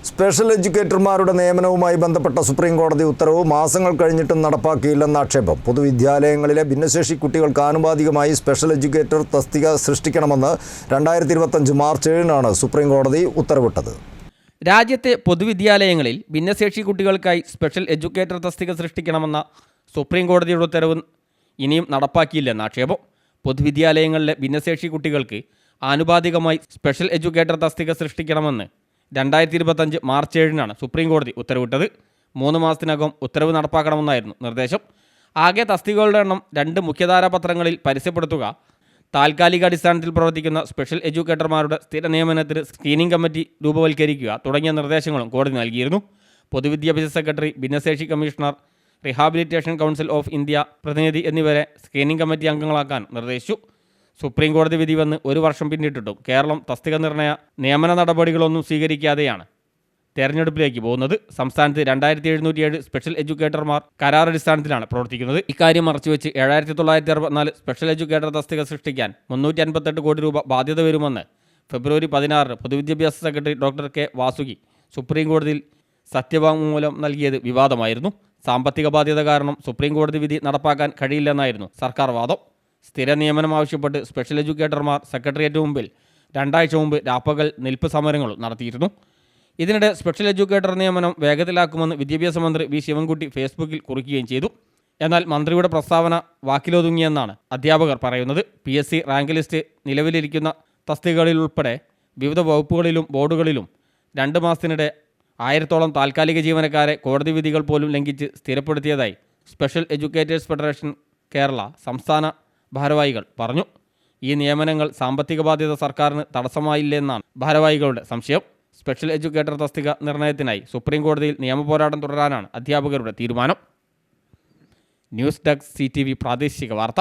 Special എഡ്യൂക്കേറ്റർമാരുടെ നിയമനവുമായി ബന്ധപ്പെട്ട supreme കോടതി ഉത്തരവ് മാസങ്ങൾ കഴിഞ്ഞിട്ടും നടപ്പാക്കിയില്ലെന്ന ആക്ഷേപം. പൊതുവിദ്യാലയങ്ങളിലെ ഭിന്നശേഷി കുട്ടികൾക്ക് ആനുപാതികമായി സ്പെഷ്യൽ എഡ്യൂക്കേറ്റർ തസ്തിക സൃഷ്ടിക്കണമെന്ന് 2025 മാർച്ച് 7-നാണ് സുപ്രീം കോടതി ഉത്തരവിട്ടത്. രാജ്യത്തെ പൊതുവിദ്യാലയങ്ങളിൽ ഭിന്നശേഷി കുട്ടികൾക്കായി സ്പെഷ്യൽ എഡ്യൂക്കേറ്റർ തസ്തിക സൃഷ്ടിക്കണമെന്ന സുപ്രീം കോടതിയുടെ ഉത്തരവ് ഇനിയും നടപ്പാക്കിയില്ലെന്ന ആക്ഷേപം. പൊതുവിദ്യാലയങ്ങളിലെ ഭിന്നശേഷി കുട്ടികൾക്ക് ആനുപാതികമായി സ്പെഷ്യൽ എഡ്യൂക്കേറ്റർ തസ്തിക സൃഷ്ടിക്കണമെന്ന് 2025 മാർച്ച് 7-നാണ് സുപ്രീം കോടതി ഉത്തരവിട്ടത്. 3 മാസത്തിനകം ഉത്തരവ് നടപ്പാക്കണമെന്നായിരുന്നു നിർദ്ദേശം. ആകെ തസ്തികകളുടെ എണ്ണം 2 മുഖ്യധാരാ പത്രങ്ങളിൽ പരസ്യപ്പെടുത്തുക, താൽക്കാലിക അടിസ്ഥാനത്തിൽ പ്രവർത്തിക്കുന്ന സ്പെഷ്യൽ എഡ്യൂക്കേറ്റർമാരുടെ സ്ഥിര നിയമനത്തിന് സ്ക്രീനിംഗ് കമ്മിറ്റി രൂപവൽക്കരിക്കുക തുടങ്ങിയ നിർദ്ദേശങ്ങളും കോടതി നൽകിയിരുന്നു. പൊതുവിദ്യാഭ്യാസ സെക്രട്ടറി, ഭിന്നശേഷി commissioner, rehabilitation council of India പ്രതിനിധി എന്നിവരെ സ്ക്രീനിംഗ് കമ്മിറ്റി അംഗങ്ങളാക്കാൻ നിർദ്ദേശിച്ചു. സുപ്രീം കോടതി വിധി വന്ന് 1 വർഷം പിന്നിട്ടിട്ടും കേരളം തസ്തിക നിർണയ നിയമന നടപടികളൊന്നും സ്വീകരിക്കാതെയാണ് തെരഞ്ഞെടുപ്പിലേക്ക് പോകുന്നത്. സംസ്ഥാനത്ത് 2707 സ്പെഷ്യൽ എഡ്യൂക്കേറ്റർമാർ കരാറടിസ്ഥാനത്തിലാണ് പ്രവർത്തിക്കുന്നത്. ഇക്കാര്യം മറച്ചുവെച്ച് 7964 സ്പെഷ്യൽ എഡ്യൂക്കേറ്റർ തസ്തിക സൃഷ്ടിക്കാൻ 358 കോടി രൂപ ബാധ്യത വരുമെന്ന് ഫെബ്രുവരി 16 പൊതുവിദ്യാഭ്യാസ secretary doctor K Vasuki supreme കോടതിയിൽ സത്യവാങ്മൂലം നൽകിയത് വിവാദമായിരുന്നു. സാമ്പത്തിക ബാധ്യത കാരണം സുപ്രീം കോടതി വിധി നടപ്പാക്കാൻ കഴിയില്ലെന്നായിരുന്നു സർക്കാർ വാദം. സ്ഥിര നിയമനം ആവശ്യപ്പെട്ട് സ്പെഷ്യൽ എഡ്യൂക്കേറ്റർമാർ സെക്രട്ടേറിയറ്റ് മുമ്പിൽ 2 ആഴ്ച മുമ്പ് രാപ്പകൽ നിൽപ്പ് സമരങ്ങളും നടത്തിയിരുന്നു. ഇതിനിടെ സ്പെഷ്യൽ എഡ്യൂക്കേറ്റർ നിയമനം വേഗത്തിലാക്കുമെന്ന് വിദ്യാഭ്യാസ മന്ത്രി വി ശിവൻകുട്ടി ഫേസ്ബുക്കിൽ കുറിക്കുകയും ചെയ്തു. എന്നാൽ മന്ത്രിയുടെ പ്രസ്താവന വാക്കിലൊതുങ്ങിയെന്നാണ് അധ്യാപകർ പറയുന്നത്. PSC റാങ്ക് ലിസ്റ്റ് നിലവിലിരിക്കുന്ന തസ്തികകളിലുൾപ്പെടെ വിവിധ വകുപ്പുകളിലും ബോർഡുകളിലും 2 മാസത്തിനിടെ 1000-ഓളം താൽക്കാലിക ജീവനക്കാരെ കോടതി വിധികൾ പോലും ലംഘിച്ച് സ്ഥിരപ്പെടുത്തിയതായി സ്പെഷ്യൽ എഡ്യൂക്കേറ്റേഴ്സ് ഫെഡറേഷൻ കേരള സംസ്ഥാന ഭാരവാഹികൾ പറഞ്ഞു. ഈ നിയമനങ്ങൾ സാമ്പത്തിക ബാധ്യത സർക്കാരിന് തടസ്സമായില്ലെന്നാണ് ഭാരവാഹികളുടെ സംശയം. സ്പെഷ്യൽ എഡ്യൂക്കേറ്റർ തസ്തിക നിർണയത്തിനായി സുപ്രീം കോടതിയിൽ നിയമപോരാട്ടം തുടരാനാണ് അധ്യാപകരുടെ തീരുമാനം. ന്യൂസ് ഡെസ്ക് CTV പ്രാദേശിക വാർത്ത.